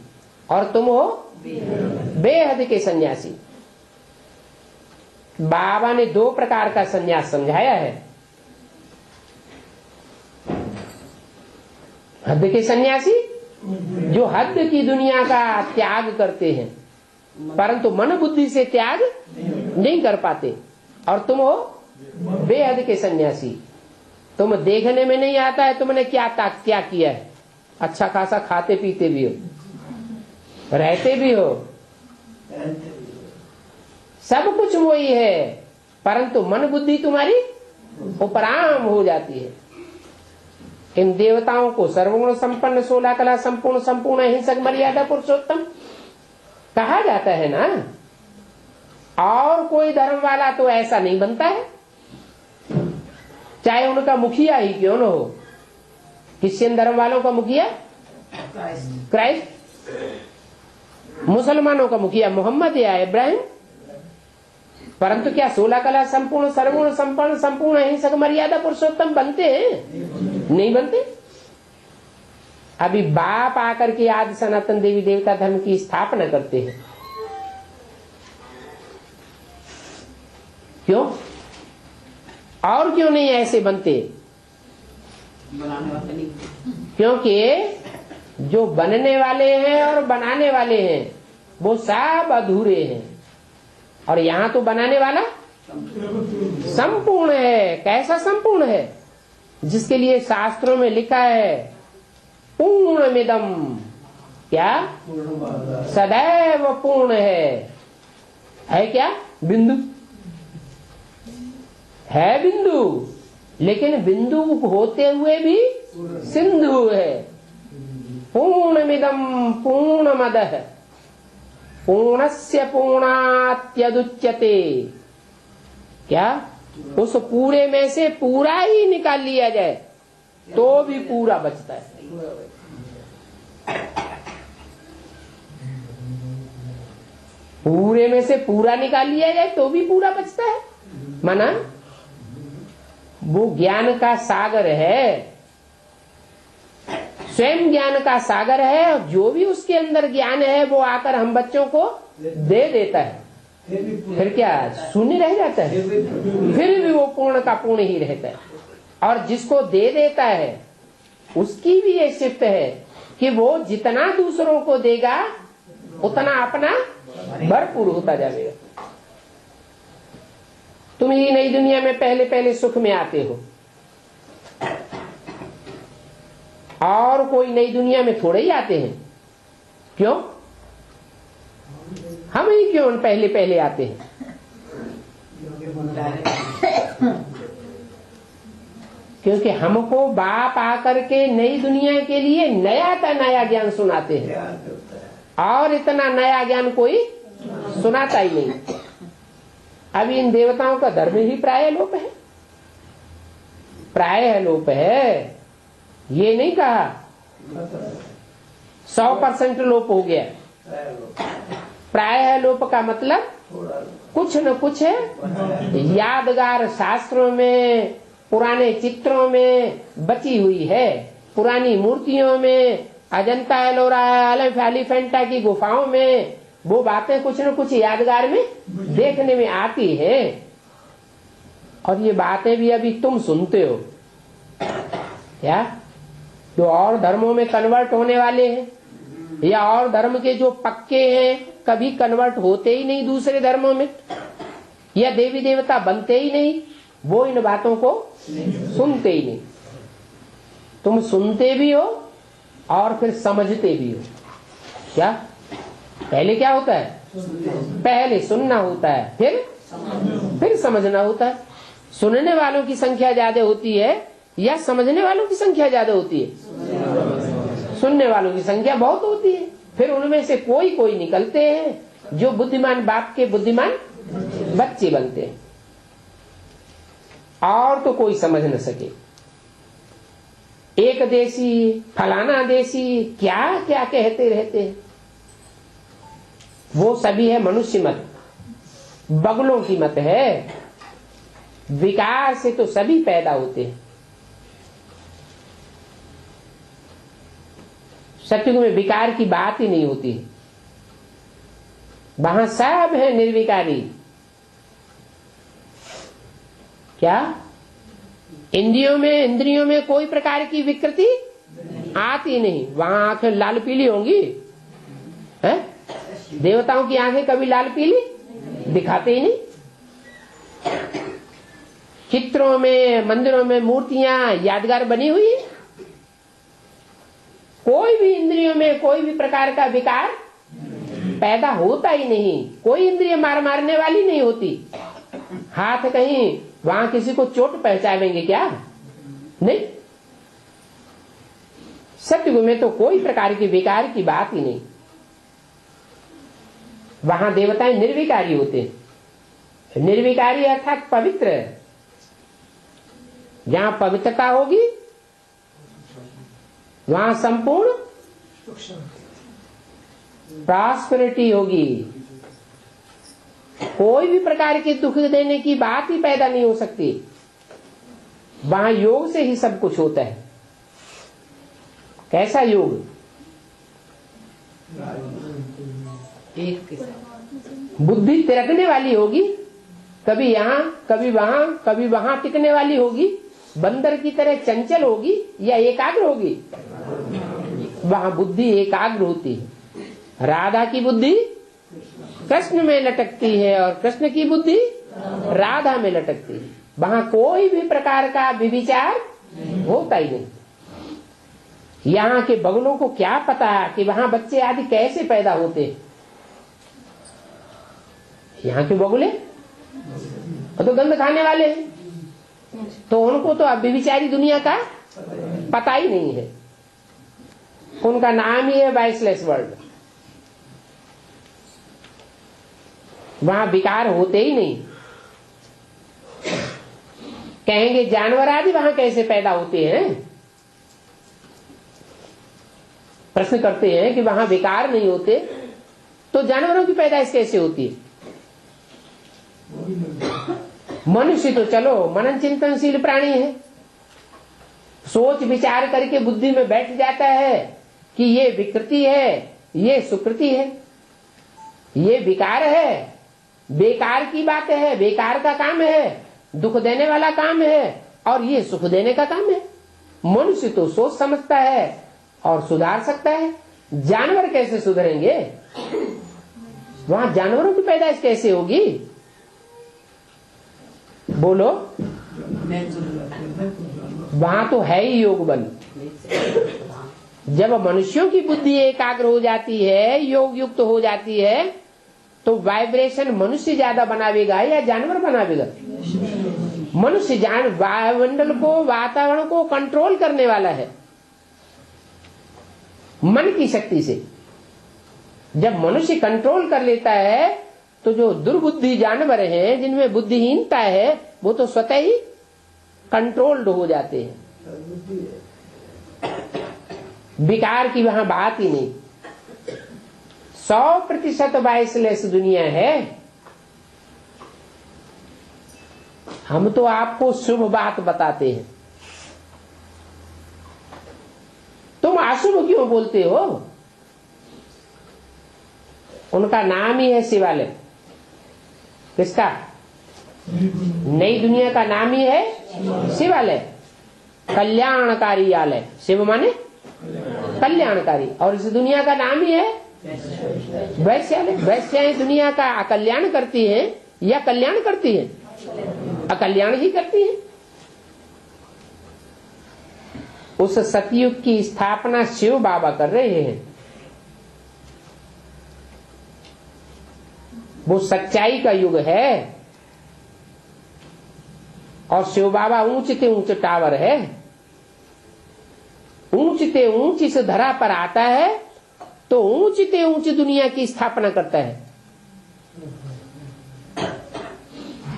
और तुम हो बेहद के सन्यासी। बाबा ने 2 प्रकार का सन्यास समझाया है। हद के सन्यासी जो हद की दुनिया का त्याग करते हैं परंतु मन बुद्धि से त्याग नहीं कर पाते, और तुम हो बेहद के सन्यासी। तुम देखने में नहीं आता है तुमने क्या किया है, अच्छा खासा खाते पीते भी हो, रहते भी हो, सब कुछ वही है, परंतु मन बुद्धि तुम्हारी उपराम हो जाती है। इन देवताओं को सर्वगुण संपन्न, 16 कला संपूर्ण, संपूर्ण अहिंसक, मर्यादा पुरुषोत्तम कहा जाता है ना। और कोई धर्म वाला तो ऐसा नहीं बनता है, चाहे उनका मुखिया ही क्यों न हो। क्रिश्चियन धर्म वालों का मुखिया क्राइस्ट, मुसलमानों का मुखिया मोहम्मद या इब्राहिम, परंतु क्या 16 कला संपूर्ण, सर्वगुण संपन्न, संपूर्ण अहिंसक, मर्यादा पुरुषोत्तम बनते हैं? नहीं बनते। अभी बाप आकर के आदि सनातन देवी देवता धर्म की स्थापना करते हैं। क्यों? और क्यों नहीं ऐसे बनते? क्योंकि जो बनने वाले हैं और बनाने वाले हैं वो सब अधूरे हैं, और यहां तो बनाने वाला संपूर्ण है। कैसा संपूर्ण है? जिसके लिए शास्त्रों में लिखा है पूर्णमिदं, क्या सदैव पूर्ण है क्या? बिंदु है, बिंदु, लेकिन बिंदु होते हुए भी सिंधु है। पूर्णमिदं पूर्णमदः पूर्णस्य पूर्णात्यदुच्यते, क्या उस पूरे में से पूरा ही निकाल लिया जाए तो भी पूरा बचता है। पूरे में से पूरा निकाल लिया जाए तो भी पूरा बचता है। माना वो ज्ञान का सागर है, स्वयं ज्ञान का सागर है, और जो भी उसके अंदर ज्ञान है वो आकर हम बच्चों को दे देता है। फिर क्या शून्य रह जाता है? फिर भी वो पूर्ण का पूर्ण ही रहता है। और जिसको दे देता है उसकी भी ये शिफ्ट है कि वो जितना दूसरों को देगा उतना अपना भरपूर होता जाएगा। तुम ही नई दुनिया में पहले पहले सुख में आते हो, और कोई नई दुनिया में थोड़े ही आते हैं। क्यों? हम ही क्यों पहले पहले आते हैं? क्योंकि हमको बाप आकर के नई दुनिया के लिए नया ज्ञान सुनाते हैं, और इतना नया ज्ञान कोई सुनाता ही नहीं। अभी इन देवताओं का धर्म ही प्राय लोप है, प्राय लोप है। ये नहीं कहा 100% लोप हो गया। प्राय लोप का मतलब कुछ न कुछ है, यादगार शास्त्रों में, पुराने चित्रों में बची हुई है, पुरानी मूर्तियों में, अजंता एलोरा एलिफेंटा की गुफाओं में वो बातें कुछ न कुछ यादगार में देखने में आती है। और ये बातें भी अभी तुम सुनते हो क्या? जो और धर्मों में कन्वर्ट होने वाले हैं या और धर्म के जो पक्के हैं कभी कन्वर्ट होते ही नहीं दूसरे धर्मों में, या देवी देवता बनते ही नहीं, वो इन बातों को सुनते ही नहीं। तुम सुनते भी हो और फिर समझते भी हो। क्या पहले क्या होता है? पहले सुनना होता है, फिर समझना होता है। सुनने वालों की संख्या ज्यादा होती है या समझने वालों की संख्या ज्यादा होती है? सुनने वालों की संख्या बहुत होती है। फिर उनमें से कोई निकलते हैं जो बुद्धिमान बाप के बुद्धिमान बच्चे बनते हैं, और तो कोई समझ न सके। एक देशी, फलाना देशी, क्या क्या कहते रहते हैं। वो सभी है मनुष्य मत, बगलों की मत है। विकार से तो सभी पैदा होते हैं। सत्युग में विकार की बात ही नहीं होती, वहां सब है निर्विकारी। क्या इंद्रियों में कोई प्रकार की विकृति आती नहीं। वहां आंखें लाल पीली होंगी है? देवताओं की आंखें कभी लाल पीली दिखाते ही नहीं। चित्रों में, मंदिरों में मूर्तियां यादगार बनी हुई है। कोई भी इंद्रियों में कोई भी प्रकार का विकार पैदा होता ही नहीं। कोई इंद्रिय मारने वाली नहीं होती। हाथ कहीं वहां किसी को चोट पहचानेंगे क्या? नहीं। सत्युग में तो कोई प्रकार की विकार की बात ही नहीं। वहां देवताएं निर्विकारी होते हैं। निर्विकारी अर्थात पवित्र। जहां पवित्रता होगी वहां संपूर्ण प्रॉस्पेरिटी होगी। कोई भी प्रकार के दुख देने की बात ही पैदा नहीं हो सकती। वहां योग से ही सब कुछ होता है। कैसा योग? बुद्धि तिरकने वाली होगी, कभी यहां कभी वहां कभी वहां टिकने वाली होगी। बंदर की तरह चंचल होगी या एकाग्र होगी? वहां बुद्धि एकाग्र होती है। राधा की बुद्धि कृष्ण में लटकती है और कृष्ण की बुद्धि राधा में लटकती है। वहां कोई भी प्रकार का विचार होता ही नहीं। यहाँ के बगलों को क्या पता कि वहां बच्चे आदि कैसे पैदा होते हैं। यहाँ के बगुले तो गंद खाने वाले हैं, तो उनको तो अब विचारी दुनिया का पता ही नहीं है। उनका नाम ही है वाइसलेस वर्ल्ड। वहां विकार होते ही नहीं। कहेंगे जानवर आदि वहां कैसे पैदा होते हैं? प्रश्न करते हैं कि वहां विकार नहीं होते तो जानवरों की पैदाइश कैसे होती है? मनुष्य तो चलो मनन चिंतनशील प्राणी है, सोच विचार करके बुद्धि में बैठ जाता है कि ये विकृति है, ये सुकृति है, ये विकार है, बेकार की बात है, बेकार का काम है, दुख देने वाला काम है और ये सुख देने का काम है। मनुष्य तो सोच समझता है और सुधार सकता है। जानवर कैसे सुधरेंगे? वहां जानवरों की पैदाइश कैसे होगी? बोलो। वहां तो है ही योग बल। जब मनुष्यों की बुद्धि एकाग्र हो जाती है, योग युक्त हो जाती है, तो वाइब्रेशन मनुष्य ज्यादा बनावेगा या जानवर बनावेगा? मनुष्य वायुमंडल को, वातावरण को कंट्रोल करने वाला है मन की शक्ति से। जब मनुष्य कंट्रोल कर लेता है तो जो दुर्बुद्धि जानवर हैं, जिनमें बुद्धिहीनता है, वो तो स्वतः ही कंट्रोल्ड हो जाते हैं। विकार की वहां बात ही नहीं। 100% वाइसलेस दुनिया है। हम तो आपको शुभ बात बताते हैं, तुम अशुभ क्यों बोलते हो? उनका नाम ही है शिवालय। किसका? नई दुनिया का नाम ही है शिवालय, कल्याणकारी आलय। शिव माने कल्याणकारी, और इस दुनिया का नाम ही है वैश्यालय। वैश्याएं दुनिया का अकल्याण करती हैं या कल्याण करती हैं? अकल्याण ही करती हैं। उस सतयुग की स्थापना शिव बाबा कर रहे हैं। वो सच्चाई का युग है और शिव बाबा ऊंचते ऊंच टावर है। ऊंचते ऊंच इस धरा पर आता है तो ऊंचते ऊंच दुनिया की स्थापना करता है।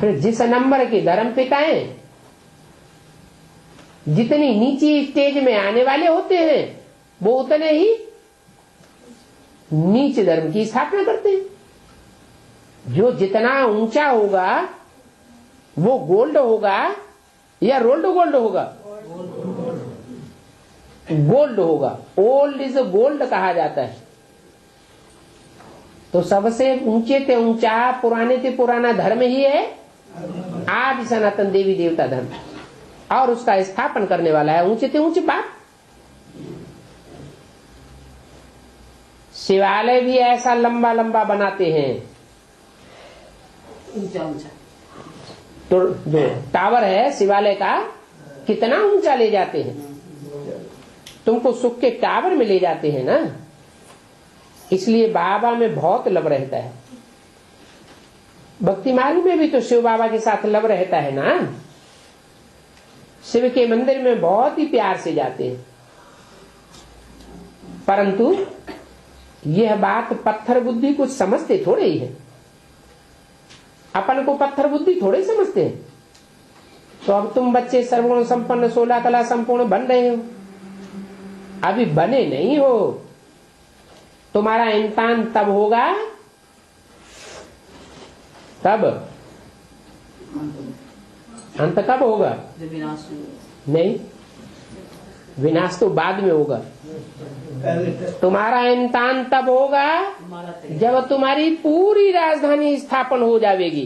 फिर जिस नंबर के धर्म पिताएं जितनी नीची स्टेज में आने वाले होते हैं वो उतने ही नीच धर्म की स्थापना करते हैं। जो जितना ऊंचा होगा वो गोल्ड होगा या रोल्ड गोल्ड होगा? गोल्ड होगा। ओल्ड इज गोल्ड कहा जाता है। तो सबसे ऊंचे ते ऊंचा, पुराने ते पुराना धर्म ही है आदि सनातन देवी देवता धर्म, और उसका स्थापन करने वाला है ऊंचे ते ऊंचे बाप। शिवालय भी ऐसा लंबा लंबा बनाते हैं, ऊंचा ऊंचा। तो जो टावर है शिवालय का कितना ऊंचा ले जाते हैं, तुमको सुख के टावर में ले जाते हैं ना। इसलिए बाबा में बहुत लव रहता है। भक्ति मार्ग में भी तो शिव बाबा के साथ लव रहता है ना। शिव के मंदिर में बहुत ही प्यार से जाते हैं, परंतु यह बात पत्थर बुद्धि कुछ समझते थोड़े ही है। अपन को पत्थर बुद्धि थोड़े समझते हैं। तो अब तुम बच्चे सर्वगुण संपन्न 16 कला संपूर्ण बन रहे हो, अभी बने नहीं हो। तुम्हारा इम्तिहान तब होगा, तब अंत कब होगा? नहीं, विनाश तो बाद में होगा। तुम्हारा इम्तिहान तब होगा जब तुम्हारी पूरी राजधानी स्थापन हो जाएगी।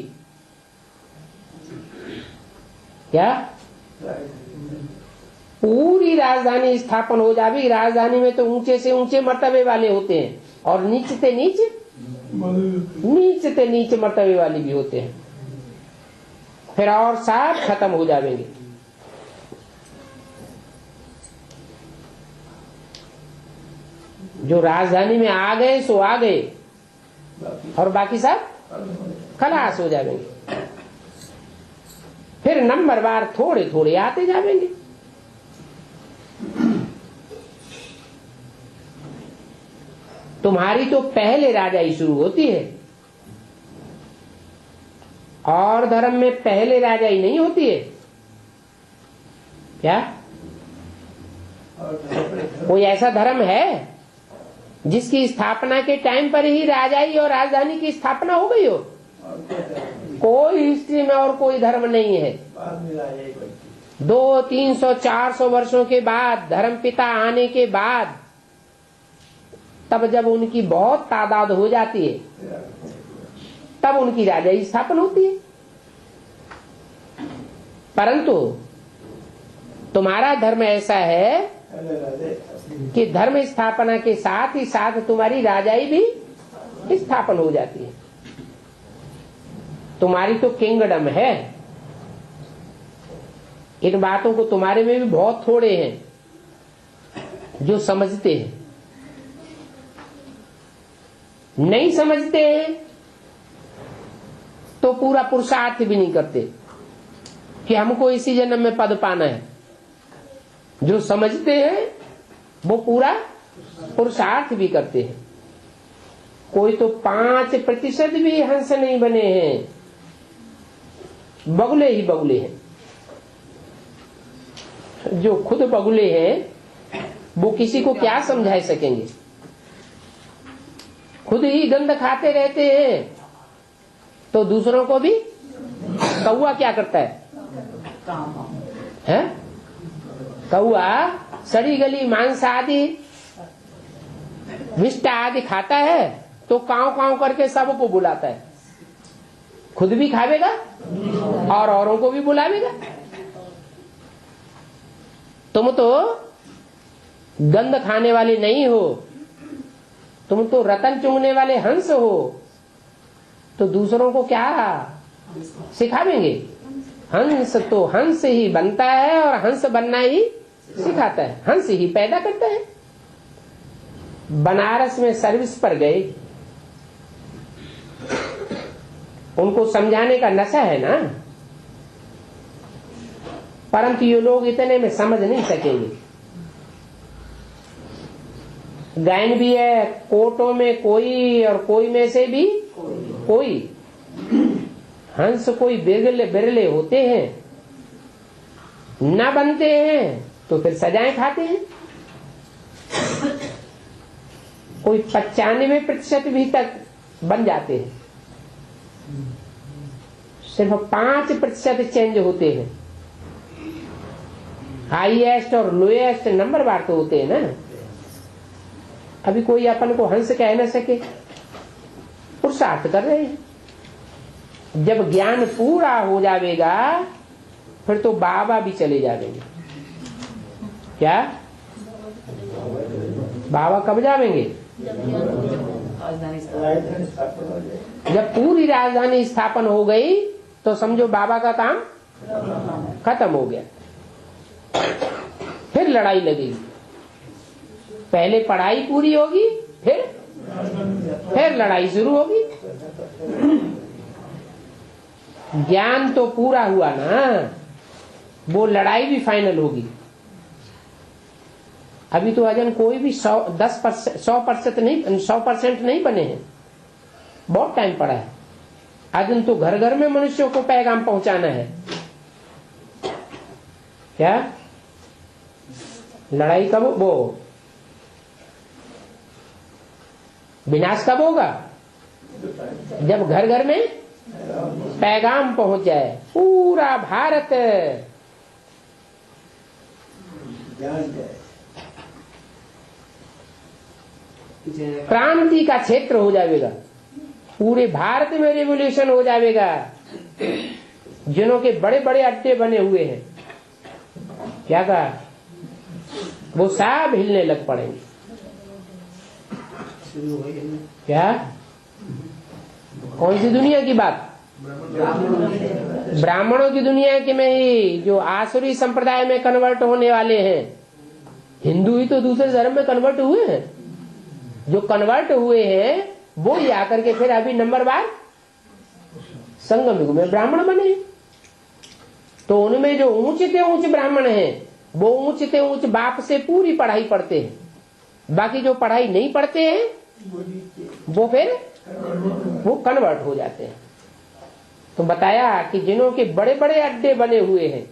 क्या? पूरी राजधानी स्थापन हो जाएगी। राजधानी में तो ऊंचे से ऊंचे मर्तबे वाले होते हैं और नीचे से नीचे मर्तबे वाले भी होते हैं। फिर और सब खत्म हो जाएंगे। जो राजधानी में आ गए सो आ गए, और बाकी सब खलास हो जाएंगे। फिर नंबर बार थोड़े थोड़े आते जाएंगे। तुम्हारी तो पहले राजाई शुरू होती है, और धर्म में पहले राजाई नहीं होती है क्या? कोई ऐसा धर्म है जिसकी स्थापना के टाइम पर ही राजाई और राजधानी की स्थापना हो गई हो? कोई हिस्ट्री में और कोई धर्म नहीं है। 200, 300, 400 वर्षों के बाद, धर्म पिता आने के बाद, तब जब उनकी बहुत तादाद हो जाती है तब उनकी राजाई स्थापन होती है। परंतु तुम्हारा धर्म ऐसा है कि धर्म स्थापना के साथ ही साथ तुम्हारी राजाई भी स्थापन हो जाती है। तुम्हारी तो किंगडम है। इन बातों को तुम्हारे में भी बहुत थोड़े हैं जो समझते हैं। नहीं समझते हैं तो पूरा पुरुषार्थ भी नहीं करते कि हमको इसी जन्म में पद पाना है। जो समझते हैं वो पूरा पुरुषार्थ भी करते हैं। कोई तो 5% भी हंस नहीं बने हैं, बगुले ही बगुले हैं। जो खुद बगुले हैं वो किसी को क्या समझा सकेंगे? खुद ही गंध खाते रहते हैं तो दूसरों को भी। कौआ क्या करता है? कौआ सड़ी गली मांस आदि विष्टा आदि खाता है तो काव काव करके सबको बुलाता है। खुद भी खावेगा और औरों को भी बुलावेगा। तुम तो गंध खाने वाले नहीं हो, तुम तो रतन चुंगने वाले हंस हो, तो दूसरों को क्या सिखावेंगे? हंस तो हंस ही बनता है और हंस बनना ही सिखाता है, हंस ही पैदा करता है। बनारस में सर्विस पर गए, उनको समझाने का नशा है ना, परंतु ये लोग इतने में समझ नहीं सकेंगे। गायन भी है, कोटों में कोई और कोई में से भी कोई। हंस कोई बिरले बिरले होते हैं न बनते हैं तो फिर सजाएं खाते हैं। कोई 95% भी तक बन जाते हैं, सिर्फ 5% चेंज होते हैं। हाईएस्ट और लोएस्ट नंबर बार तो होते हैं ना। अभी कोई अपन को हंस कह न सके, पुरुषार्थ कर रहे हैं। जब ज्ञान पूरा हो जाएगा फिर तो बाबा भी चले जाएंगे। क्या बाबा कब जाएंगे? जब पूरी राजधानी स्थापन हो गई तो समझो बाबा का काम खत्म हो गया। फिर लड़ाई लगेगी। पहले पढ़ाई पूरी होगी, फिर लड़ाई शुरू होगी। ज्ञान तो पूरा हुआ ना, वो लड़ाई भी फाइनल होगी। अभी तो अजन कोई भी 100% नहीं बने हैं, बहुत टाइम पड़ा है। अजन तो घर घर में मनुष्यों को पैगाम पहुंचाना है। क्या लड़ाई कब वो विनाश कब होगा? जब घर घर में पैगाम पहुंच जाए। पूरा भारत क्रांति का क्षेत्र हो जाएगा। पूरे भारत में रेवोल्यूशन हो जाएगा। जिनों के बड़े बड़े अड्डे बने हुए हैं, क्या कहा, वो सब हिलने लग पड़ेंगे। क्या कौन सी दुनिया की बात? ब्राह्मणों की दुनिया की में ही, जो आसुरी संप्रदाय में कन्वर्ट होने वाले हैं। हिंदू ही तो दूसरे धर्म में कन्वर्ट हुए हैं। जो कन्वर्ट हुए हैं वो ही आकर के फिर अभी नंबरवार संगम युग में ब्राह्मण बने। तो उनमें जो ऊंचे से ऊंचे ब्राह्मण हैं, वो ऊंचे से ऊंचे बाप से पूरी पढ़ाई पढ़ते हैं। बाकी जो पढ़ाई नहीं पढ़ते हैं वो फिर वो कन्वर्ट हो जाते हैं। तो बताया कि जिनों के बड़े बड़े अड्डे बने हुए हैं,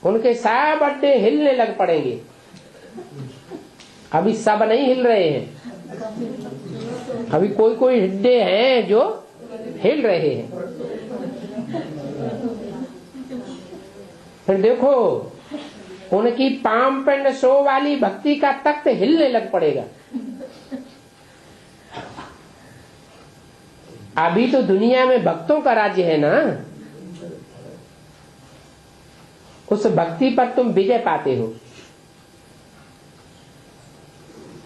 उनके सब अड्डे हिलने लग पड़ेंगे। अभी सब नहीं हिल रहे हैं, अभी कोई कोई अड्डे हैं जो हिल रहे हैं। फिर देखो उनकी पाम एंड शो वाली भक्ति का तख्त हिलने लग पड़ेगा। अभी तो दुनिया में भक्तों का राज्य है ना, उस भक्ति पर तुम विजय पाते हो।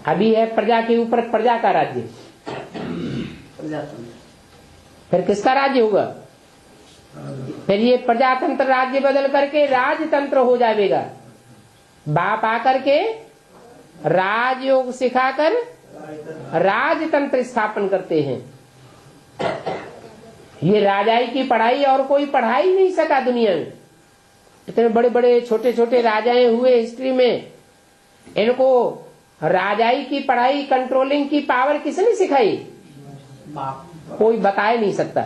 अभी है प्रजा के ऊपर प्रजा का राज्य, फिर किसका राज्य होगा? फिर ये प्रजातंत्र राज्य बदल करके राजतंत्र हो जाएगा। बाप आकर के राजयोग सिखाकर राजतंत्र स्थापन करते हैं। ये राजाई की पढ़ाई और कोई पढ़ा ही नहीं सका दुनिया में। इतने बड़े बड़े छोटे छोटे राजाएं हुए हिस्ट्री में, इनको राजाई की पढ़ाई, कंट्रोलिंग की पावर किसने सिखाई? कोई बता ही नहीं सकता।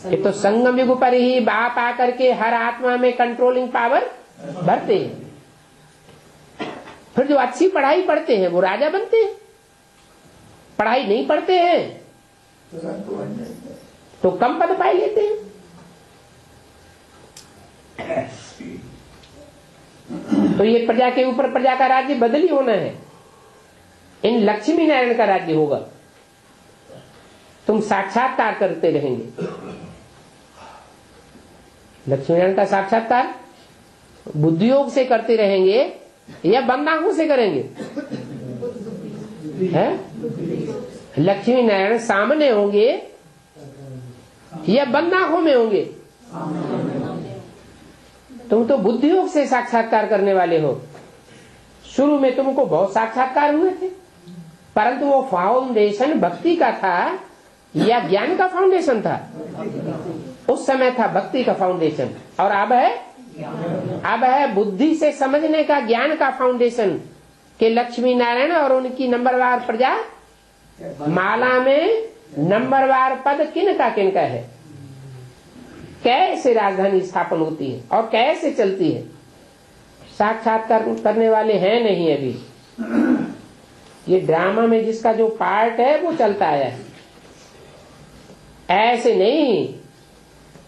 ये तो संगम युग पर ही बाप आकर के हर आत्मा में कंट्रोलिंग पावर भरते हैं। फिर जो अच्छी पढ़ाई पढ़ते हैं वो राजा बनते हैं। पढ़ाई नहीं पढ़ते हैं तो कम पद पाई लेते हैं। तो ये प्रजा के ऊपर प्रजा का राज्य बदली होना है। इन लक्ष्मी नारायण का राज्य होगा। तुम साक्षात्कार करते रहेंगे। लक्ष्मी नारायण का साक्षात्कार बुद्धियोग से करते रहेंगे या बंद आंखों से करेंगे? है? लक्ष्मी नारायण सामने होंगे या बंद आंखों में होंगे? तुम तो बुद्धियोग से साक्षात्कार करने वाले हो। शुरू में तुमको बहुत साक्षात्कार हुए थे, परंतु वो फाउंडेशन भक्ति का था या ज्ञान का फाउंडेशन था? उस समय था भक्ति का फाउंडेशन, और अब है बुद्धि से समझने का, ज्ञान का फाउंडेशन के लक्ष्मी नारायण और उनकी नंबरवार प्रजा। माला में नंबरवार पद किन का है? कैसे राजधानी स्थापन होती है और कैसे चलती है। साक्षात्कार करने वाले हैं नहीं अभी। ये ड्रामा में जिसका जो पार्ट है वो चलता आया है। ऐसे नहीं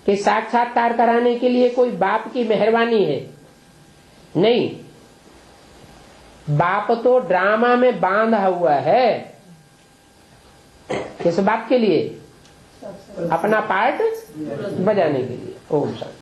कि साक्षात्कार कराने के लिए कोई बाप की मेहरबानी है, नहीं। बाप तो ड्रामा में बांधा हुआ है। किस बात के लिए? अपना पार्ट बजाने के लिए। ओम शांति।